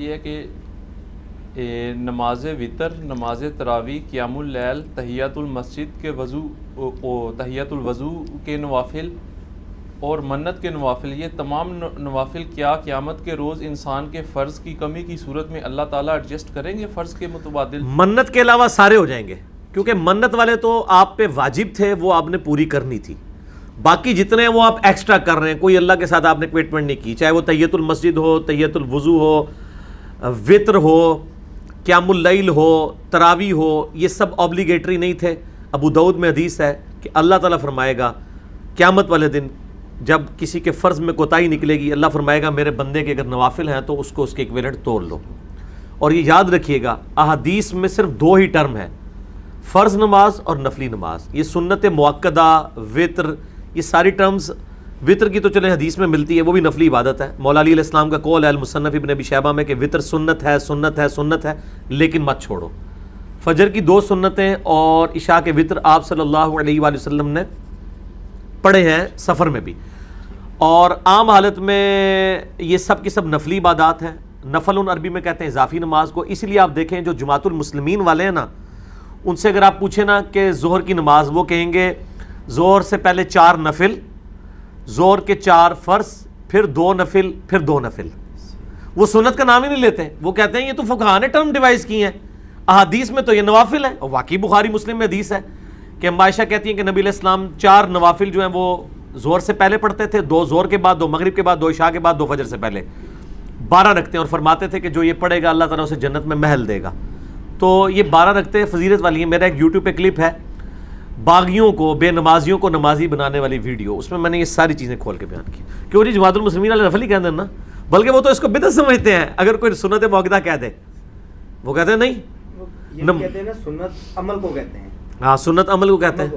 یہ ہے کہ نماز وطر، نماز تراویح، قیام اللیل، تحیۃ المسجد کے تحیۃ الوضو کے نوافل اور منت کے نوافل، یہ تمام نوافل کیا قیامت کے روز انسان کے فرض کی کمی کی صورت میں اللہ تعالیٰ ایڈجسٹ کریں گے فرض کے متبادل؟ منت کے علاوہ سارے ہو جائیں گے، کیونکہ منت والے تو آپ پہ واجب تھے، وہ آپ نے پوری کرنی تھی. باقی جتنے ہیں وہ آپ ایکسٹرا کر رہے ہیں. کوئی اللہ کے ساتھ آپ نے کمٹمنٹ نہیں کی، چاہے وہ تحیۃ المسجد ہو، تحیۃ الوضو ہو، وطر ہو، قیام اللیل ہو، تراویح ہو، یہ سب اوبلیگیٹری نہیں تھے. ابو داؤد میں حدیث ہے کہ اللہ تعالیٰ فرمائے گا قیامت والے دن جب کسی کے فرض میں کوتاہی نکلے گی، اللہ فرمائے گا میرے بندے کے اگر نوافل ہیں تو اس کو اس کے ایکویلنٹ تول لو. اور یہ یاد رکھیے گا احادیث میں صرف دو ہی ٹرم ہے، فرض نماز اور نفلی نماز. یہ سنت موقدہ، وطر، یہ ساری ٹرمز، وطر کی تو چلے حدیث میں ملتی ہے، وہ بھی نفلی عبادت ہے. مولا علی علیہ السلام کا قول ہے المصنف ابن ابی شیبہ میں کہ وطر سنت ہے، سنت ہے، سنت ہے، لیکن مت چھوڑو. فجر کی 2 سنتیں اور عشاء کے وطر آپ صلی اللہ علیہ وآلہ وسلم نے پڑھے ہیں سفر میں بھی، اور عام حالت میں یہ سب کی سب نفلی عبادات ہیں. نفل عربی میں کہتے ہیں اضافی نماز کو. اس لیے آپ دیکھیں جو جماعت المسلمین والے ہیں نا، ان سے اگر آپ پوچھیں نا کہ ظہر کی نماز، وہ کہیں گے ظہر سے پہلے 4 نفل، ظہر کے 4 فرض، پھر 2 نفل، پھر 2 نفل. وہ سنت کا نام ہی نہیں لیتے. وہ کہتے ہیں یہ تو فقہاء نے ٹرم ڈیوائز کی ہیں، احادیث میں تو یہ نوافل ہیں. اور واقعی بخاری مسلم میں حدیث ہے کہ عائشہ کہتی ہیں کہ نبی علیہ السلام 4 نوافل جو ہیں وہ ظہر سے پہلے پڑھتے تھے، 2 ظہر کے بعد، 2 مغرب کے بعد، 2 عشاء کے بعد، 2 فجر سے پہلے، 12 رکھتے ہیں. اور فرماتے تھے کہ جو یہ پڑھے گا اللہ تعالیٰ اسے جنت میں محل دے گا. تو یہ 12 رکھتے فضیلت والی ہیں. میرا ایک یوٹیوب پہ کلپ ہے باغیوں کو، بے نمازیوں کو نمازی بنانے والی ویڈیو، اس میں میں نے یہ ساری چیزیں کھول کے بیان کی. کیوں جی جماعت المسلمین والے نفل ہی کہتے ہیں نا، بلکہ وہ تو اس کو بدعت سمجھتے ہیں. اگر کوئی سنت موقدہ کہہ دے، وہ کہتے ہیں نہیں، یہ کہتے ہیں نا سنت عمل کو کہتے ہیں. ہاں، سنت عمل کو کہتے ہیں.